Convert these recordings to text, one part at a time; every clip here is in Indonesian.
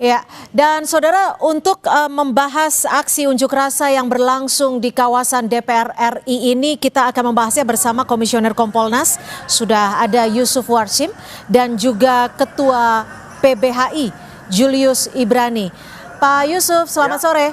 Ya, dan saudara untuk membahas aksi unjuk rasa yang berlangsung di kawasan DPR RI ini kita akan membahasnya bersama Komisioner Kompolnas, sudah ada Yusuf Warshim dan juga Ketua PBHI Julius Ibrani. Pak Yusuf, selamat sore.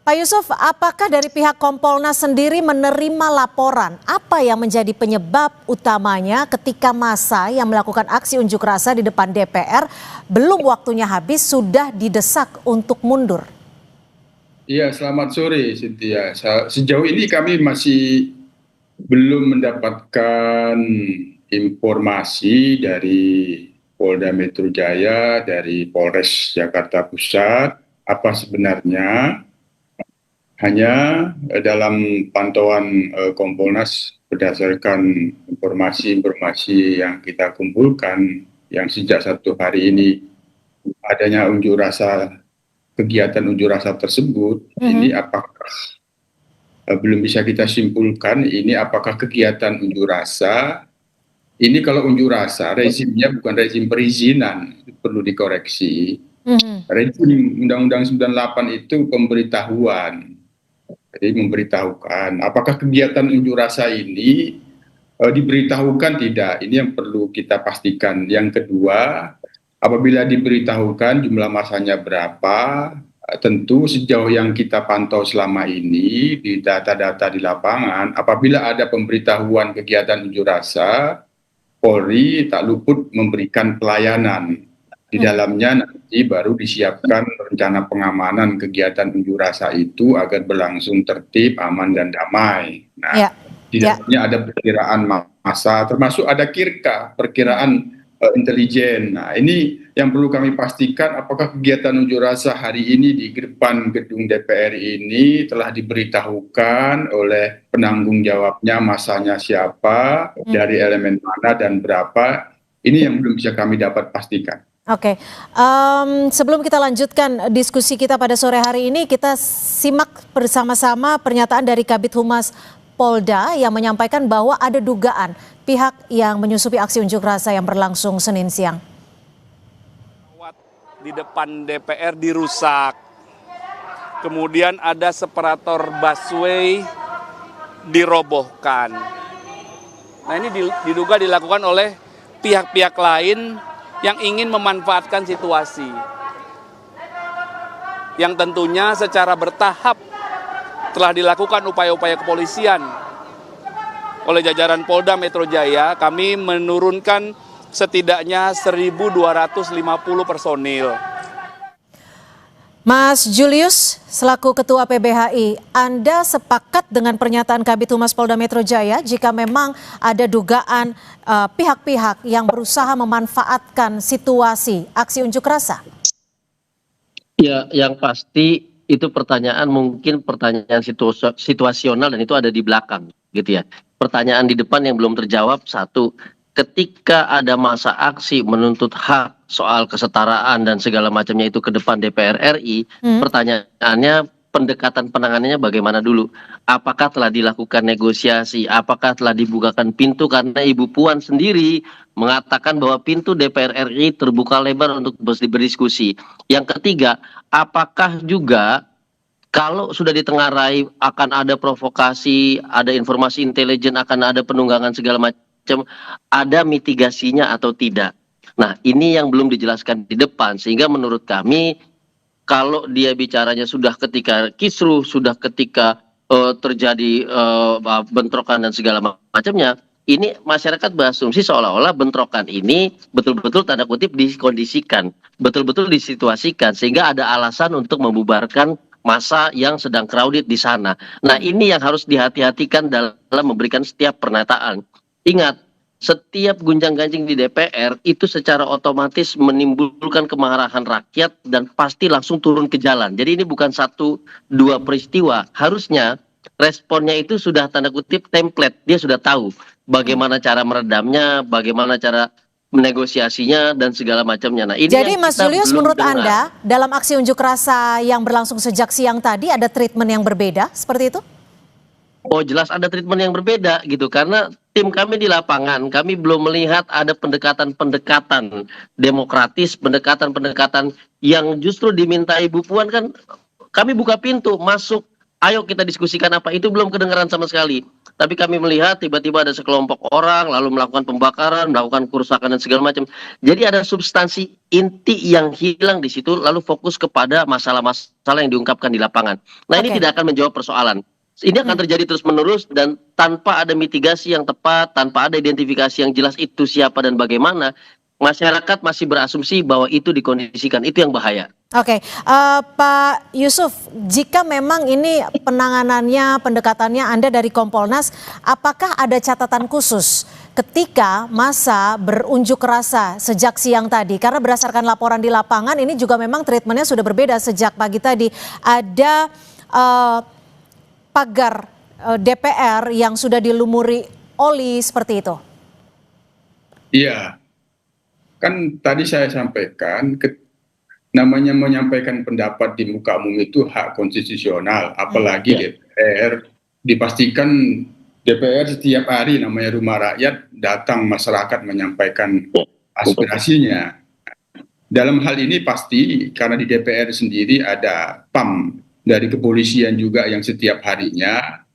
Pak Yusuf, apakah dari pihak Kompolnas sendiri menerima laporan apa yang menjadi penyebab utamanya ketika massa yang melakukan aksi unjuk rasa di depan DPR belum waktunya habis sudah didesak untuk mundur? Iya, selamat sore Cynthia. Sejauh ini kami masih belum mendapatkan informasi dari Polda Metro Jaya, dari Polres Jakarta Pusat, apa sebenarnya. Hanya dalam pantauan Kompolnas berdasarkan informasi yang kita kumpulkan yang sejak 1 hari ini adanya kegiatan unjuk rasa tersebut, ini apakah belum bisa kita simpulkan ini apakah kegiatan unjuk rasa ini kalau unjuk rasa rezimnya bukan rezim perizinan, perlu dikoreksi. Rezim Undang-Undang 98 itu pemberitahuan. Jadi memberitahukan apakah kegiatan unjuk rasa ini diberitahukan tidak, ini yang perlu kita pastikan. Yang kedua, apabila diberitahukan jumlah masanya berapa, tentu sejauh yang kita pantau selama ini di data-data di lapangan, apabila ada pemberitahuan kegiatan unjuk rasa, Polri tak luput memberikan pelayanan. Di dalamnya nanti baru disiapkan rencana pengamanan kegiatan unjuk rasa itu agar berlangsung tertib, aman, dan damai. Nah, di dalamnya ada perkiraan massa, termasuk ada perkiraan intelijen. Nah, ini yang perlu kami pastikan apakah kegiatan unjuk rasa hari ini di depan gedung DPR ini telah diberitahukan oleh penanggung jawabnya, massanya siapa, dari elemen mana dan berapa. Ini yang belum bisa kami dapat pastikan. Oke, sebelum kita lanjutkan diskusi kita pada sore hari ini, kita simak bersama-sama pernyataan dari Kabid Humas Polda yang menyampaikan bahwa ada dugaan pihak yang menyusupi aksi unjuk rasa yang berlangsung Senin siang. Di depan DPR dirusak, kemudian ada separator busway dirobohkan. Nah, ini diduga dilakukan oleh pihak-pihak lain yang ingin memanfaatkan situasi, yang tentunya secara bertahap telah dilakukan upaya-upaya kepolisian oleh jajaran Polda Metro Jaya. Kami menurunkan setidaknya 1.250 personil. Mas Julius, selaku Ketua PBHI, Anda sepakat dengan pernyataan Kabid Humas Polda Metro Jaya jika memang ada dugaan pihak-pihak yang berusaha memanfaatkan situasi aksi unjuk rasa? Ya, yang pasti itu mungkin pertanyaan situasional dan itu ada di belakang, gitu ya. Pertanyaan di depan yang belum terjawab, satu, ketika ada masa aksi menuntut hak soal kesetaraan dan segala macamnya itu ke depan DPR RI, pertanyaannya pendekatan penanganannya bagaimana dulu? Apakah telah dilakukan negosiasi? Apakah telah dibukakan pintu? Karena Ibu Puan sendiri mengatakan bahwa pintu DPR RI terbuka lebar untuk berdiskusi. Yang ketiga, apakah juga kalau sudah ditengarai akan ada provokasi, ada informasi intelijen, akan ada penunggangan segala macam, ada mitigasinya atau tidak? Nah, ini yang belum dijelaskan di depan, sehingga menurut kami kalau dia bicaranya sudah ketika kisruh, sudah ketika terjadi bentrokan dan segala macamnya, ini masyarakat berasumsi seolah-olah bentrokan ini betul-betul tanda kutip dikondisikan, betul-betul disituasikan, sehingga ada alasan untuk membubarkan massa yang sedang crowded di sana. Nah, ini yang harus dihati-hatikan dalam memberikan setiap pernyataan. Ingat, setiap gunjang-ganjing di DPR itu secara otomatis menimbulkan kemarahan rakyat dan pasti langsung turun ke jalan. Jadi ini bukan 1-2 peristiwa. Harusnya responnya itu sudah tanda kutip template. Dia sudah tahu bagaimana cara meredamnya, bagaimana cara menegosiasinya dan segala macamnya. Nah, ini jadi Mas Julius, menurut Anda dalam aksi unjuk rasa yang berlangsung sejak siang tadi ada treatment yang berbeda seperti itu? Oh jelas ada treatment yang berbeda gitu, karena tim kami di lapangan, kami belum melihat ada pendekatan-pendekatan demokratis, pendekatan-pendekatan yang justru diminta Ibu Puan kan, kami buka pintu masuk, ayo kita diskusikan apa, itu belum kedengaran sama sekali. Tapi kami melihat tiba-tiba ada sekelompok orang lalu melakukan pembakaran, melakukan kerusakan dan segala macam. Jadi ada substansi inti yang hilang di situ, lalu fokus kepada masalah-masalah yang diungkapkan di lapangan. Nah ini Oke. tidak akan menjawab persoalan. Ini akan terjadi terus-menerus dan tanpa ada mitigasi yang tepat, tanpa ada identifikasi yang jelas itu siapa dan bagaimana, masyarakat masih berasumsi bahwa itu dikondisikan, itu yang bahaya. Oke, Pak Yusuf, jika memang ini penanganannya, pendekatannya Anda dari Kompolnas, apakah ada catatan khusus ketika massa berunjuk rasa sejak siang tadi? Karena berdasarkan laporan di lapangan ini juga memang treatmentnya sudah berbeda sejak pagi tadi. Ada pagar DPR yang sudah dilumuri oli seperti itu. Iya, kan tadi saya sampaikan, namanya menyampaikan pendapat di muka umum itu hak konstitusional, apalagi DPR. Dipastikan DPR setiap hari namanya rumah rakyat, datang masyarakat menyampaikan aspirasinya. Dalam hal ini pasti karena di DPR sendiri ada PAM dari kepolisian juga yang setiap harinya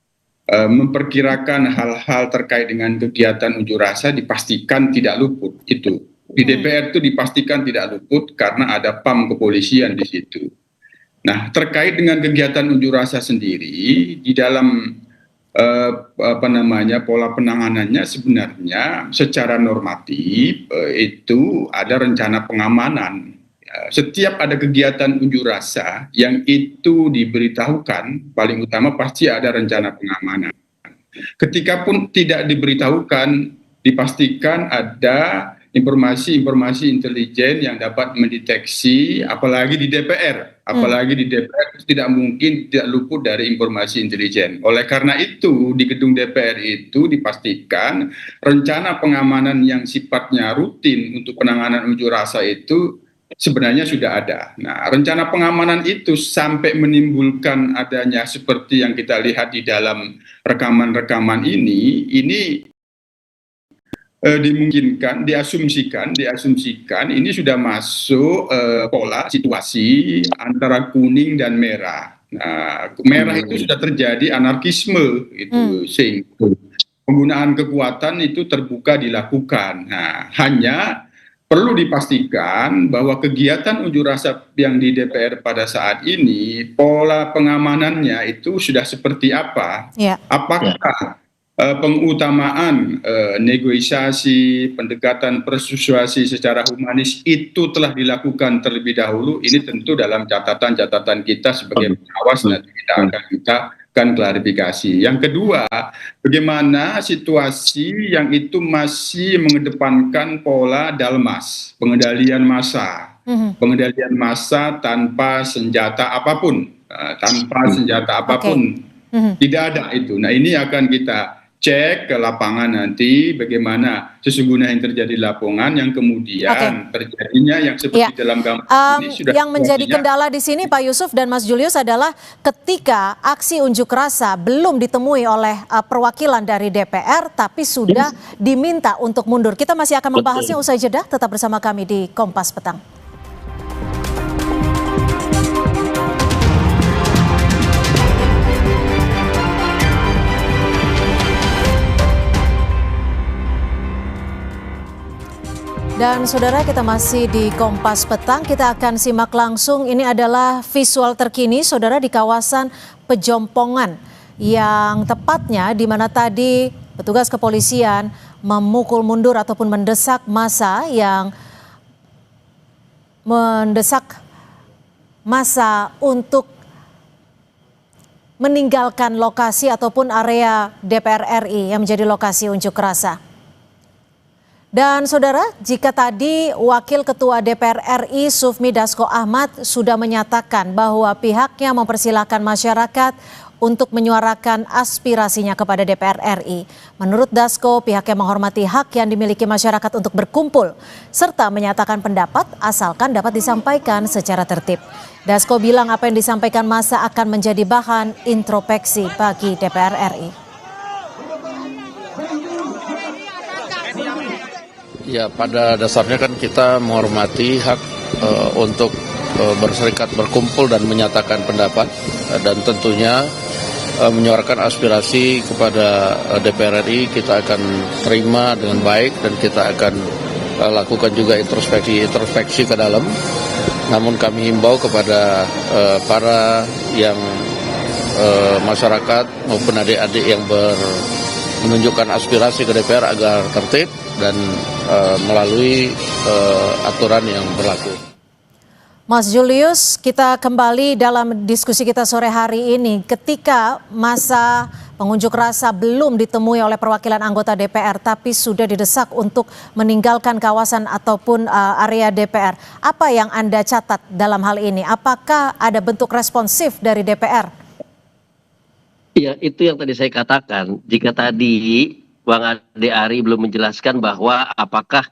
memperkirakan hal-hal terkait dengan kegiatan unjuk rasa dipastikan tidak luput. Itu di DPR itu dipastikan tidak luput karena ada PAM kepolisian di situ. Nah, terkait dengan kegiatan unjuk rasa sendiri di dalam pola penanganannya sebenarnya secara normatif itu ada rencana pengamanan. Setiap ada kegiatan unjuk rasa yang itu diberitahukan, paling utama pasti ada rencana pengamanan. Ketika pun tidak diberitahukan, dipastikan ada informasi-informasi intelijen yang dapat mendeteksi, apalagi di DPR. Apalagi di DPR tidak mungkin tidak luput dari informasi intelijen. Oleh karena itu, di gedung DPR itu dipastikan rencana pengamanan yang sifatnya rutin untuk penanganan unjuk rasa itu sebenarnya sudah ada. Nah, rencana pengamanan itu sampai menimbulkan adanya seperti yang kita lihat di dalam rekaman-rekaman ini dimungkinkan, diasumsikan ini sudah masuk pola situasi antara kuning dan merah. Nah, merah itu sudah terjadi anarkisme itu, sehingga penggunaan kekuatan itu terbuka dilakukan. Nah, hanya perlu dipastikan bahwa kegiatan unjuk rasa yang di DPR pada saat ini, pola pengamanannya itu sudah seperti apa? Ya. Apakah pengutamaan negosiasi, pendekatan persuasi secara humanis itu telah dilakukan terlebih dahulu? Ini tentu dalam catatan-catatan kita sebagai pengawas, nanti kita akan klarifikasi. Yang kedua, bagaimana situasi yang itu masih mengedepankan pola dalmas, pengendalian massa, pengendalian massa tanpa senjata apapun, tidak ada itu. Nah, ini akan kita cek ke lapangan nanti bagaimana sesungguhnya yang terjadi di lapangan yang kemudian terjadinya yang seperti dalam gambar ini sudah yang menjadi kendala di sini Pak Yusuf dan Mas Julius adalah ketika aksi unjuk rasa belum ditemui oleh perwakilan dari DPR tapi sudah diminta untuk mundur. Kita masih akan membahasnya usai jeda, tetap bersama kami di Kompas Petang. Dan saudara, kita masih di Kompas Petang, kita akan simak langsung, ini adalah visual terkini saudara di kawasan Pejompongan yang tepatnya di mana tadi petugas kepolisian memukul mundur ataupun mendesak massa yang untuk meninggalkan lokasi ataupun area DPR RI yang menjadi lokasi unjuk rasa. Dan saudara, jika tadi Wakil Ketua DPR RI Sufmi Dasko Ahmad sudah menyatakan bahwa pihaknya mempersilahkan masyarakat untuk menyuarakan aspirasinya kepada DPR RI. Menurut Dasko, pihaknya menghormati hak yang dimiliki masyarakat untuk berkumpul, serta menyatakan pendapat asalkan dapat disampaikan secara tertib. Dasko bilang apa yang disampaikan massa akan menjadi bahan introspeksi bagi DPR RI. Ya, pada dasarnya kan kita menghormati hak untuk berserikat, berkumpul dan menyatakan pendapat, dan tentunya menyuarakan aspirasi kepada DPR RI kita akan terima dengan baik dan kita akan lakukan juga introspeksi ke dalam. Namun kami himbau kepada para yang masyarakat maupun adik-adik yang menunjukkan aspirasi ke DPR agar tertib dan melalui aturan yang berlaku. Mas Julius, kita kembali dalam diskusi kita sore hari ini. Ketika masa pengunjuk rasa belum ditemui oleh perwakilan anggota DPR, tapi sudah didesak untuk meninggalkan kawasan ataupun area DPR. Apa yang Anda catat dalam hal ini? Apakah ada bentuk responsif dari DPR? Ya, itu yang tadi saya katakan. Jika tadi Bang Ade Ari belum menjelaskan bahwa apakah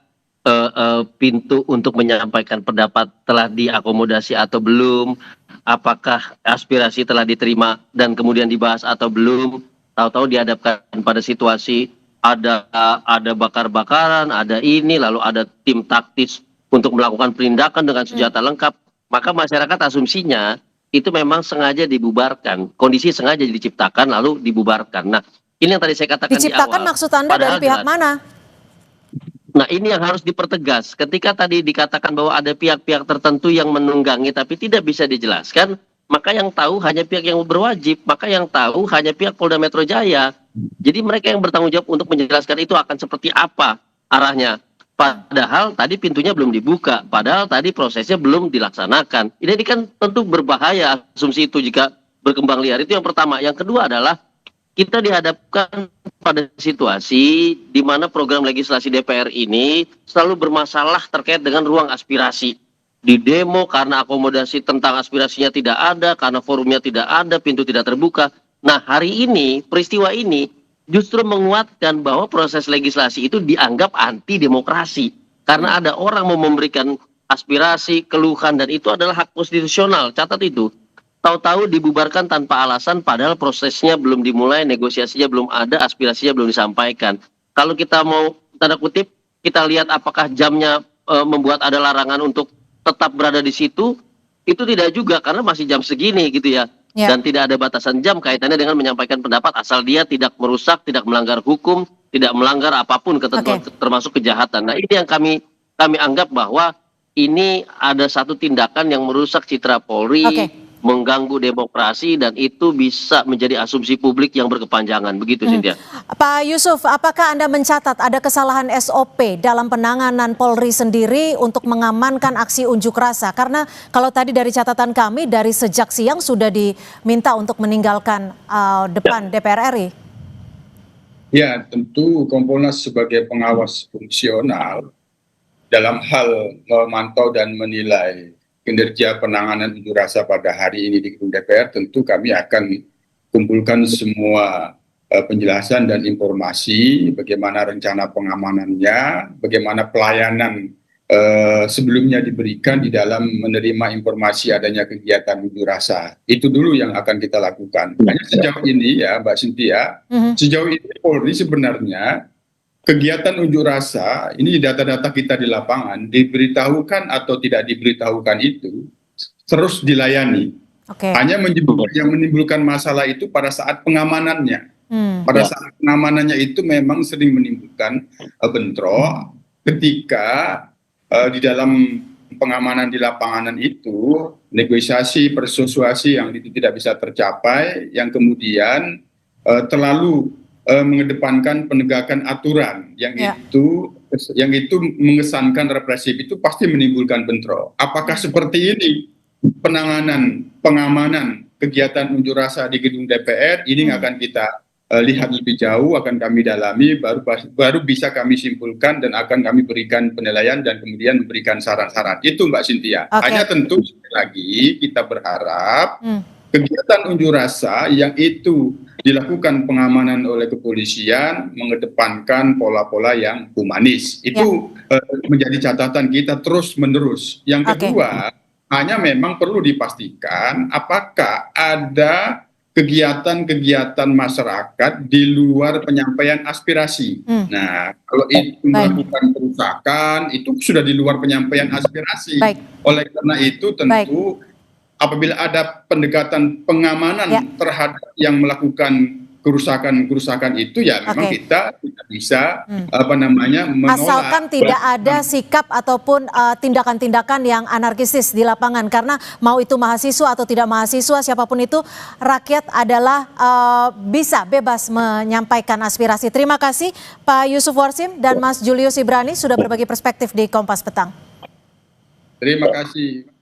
pintu untuk menyampaikan pendapat telah diakomodasi atau belum, apakah aspirasi telah diterima dan kemudian dibahas atau belum, tahu-tahu dihadapkan pada situasi ada bakar-bakaran, ada ini, lalu ada tim taktis untuk melakukan penindakan dengan senjata lengkap, maka masyarakat asumsinya itu memang sengaja dibubarkan, kondisi sengaja diciptakan lalu dibubarkan. Nah, ini yang tadi saya katakan diciptakan di awal. Maksud Anda dari pihak mana? Nah, ini yang harus dipertegas. Ketika tadi dikatakan bahwa ada pihak-pihak tertentu yang menunggangi tapi tidak bisa dijelaskan, maka yang tahu hanya pihak yang berwajib, maka yang tahu hanya pihak Polda Metro Jaya. Jadi mereka yang bertanggung jawab untuk menjelaskan itu akan seperti apa arahnya. Padahal tadi pintunya belum dibuka, padahal tadi prosesnya belum dilaksanakan. Ini kan tentu berbahaya asumsi itu jika berkembang liar. Itu yang pertama. Yang kedua adalah kita dihadapkan pada situasi di mana program legislasi DPR ini selalu bermasalah terkait dengan ruang aspirasi. Di demo karena akomodasi tentang aspirasinya tidak ada, karena forumnya tidak ada, pintu tidak terbuka. Nah, hari ini, peristiwa ini justru menguatkan bahwa proses legislasi itu dianggap anti demokrasi. Karena ada orang mau memberikan aspirasi, keluhan, dan itu adalah hak konstitusional. Catat itu. Tahu-tahu dibubarkan tanpa alasan padahal prosesnya belum dimulai, negosiasinya belum ada, aspirasinya belum disampaikan. Kalau kita mau tanda kutip, kita lihat apakah jamnya membuat ada larangan untuk tetap berada di situ, itu tidak juga karena masih jam segini gitu ya. Dan tidak ada batasan jam kaitannya dengan menyampaikan pendapat asal dia tidak merusak, tidak melanggar hukum, tidak melanggar apapun ketentuan termasuk kejahatan. Nah, ini yang kami anggap bahwa ini ada satu tindakan yang merusak citra Polri, mengganggu demokrasi, dan itu bisa menjadi asumsi publik yang berkepanjangan. Begitu, Cynthia. Pak Yusuf, apakah Anda mencatat ada kesalahan SOP dalam penanganan Polri sendiri untuk mengamankan aksi unjuk rasa? Karena kalau tadi dari catatan kami, dari sejak siang sudah diminta untuk meninggalkan depan DPR RI. Ya, tentu Kompolnas sebagai pengawas fungsional dalam hal memantau dan menilai kinerja penanganan unjuk rasa pada hari ini di gedung DPR, tentu kami akan kumpulkan semua penjelasan dan informasi bagaimana rencana pengamanannya, bagaimana pelayanan sebelumnya diberikan di dalam menerima informasi adanya kegiatan unjuk rasa. Itu dulu yang akan kita lakukan. Hanya sejauh ini ya Mbak Cynthia, sejauh ini Polri sebenarnya kegiatan unjuk rasa, ini data-data kita di lapangan, diberitahukan atau tidak diberitahukan itu terus dilayani. Hanya yang menimbulkan masalah itu pada saat pengamanannya. Pada saat pengamanannya itu memang sering menimbulkan bentrok ketika di dalam pengamanan di lapangan itu, negosiasi, persuasi yang itu tidak bisa tercapai, yang kemudian terlalu mengedepankan penegakan aturan yang itu mengesankan represif, itu pasti menimbulkan bentrok. Apakah seperti ini pengamanan kegiatan unjuk rasa di gedung DPR? Ini akan kita lihat lebih jauh, akan kami dalami, baru bisa kami simpulkan dan akan kami berikan penilaian dan kemudian memberikan saran-saran. Itu Mbak Cynthia. Hanya tentu sekali lagi kita berharap kegiatan unjuk rasa yang itu dilakukan pengamanan oleh kepolisian mengedepankan pola-pola yang humanis. Itu menjadi catatan kita terus-menerus. Yang kedua, hanya memang perlu dipastikan apakah ada kegiatan-kegiatan masyarakat di luar penyampaian aspirasi. Nah, kalau itu melakukan kerusakan, itu sudah di luar penyampaian aspirasi. Oleh karena itu tentu apabila ada pendekatan pengamanan terhadap yang melakukan kerusakan itu, ya memang kita tidak bisa menolak. Asalkan tidak ada sikap ataupun tindakan-tindakan yang anarkistis di lapangan, karena mau itu mahasiswa atau tidak mahasiswa siapapun itu, rakyat adalah bisa bebas menyampaikan aspirasi. Terima kasih Pak Yusuf Warsim dan Mas Julius Ibrani sudah berbagi perspektif di Kompas Petang. Terima kasih.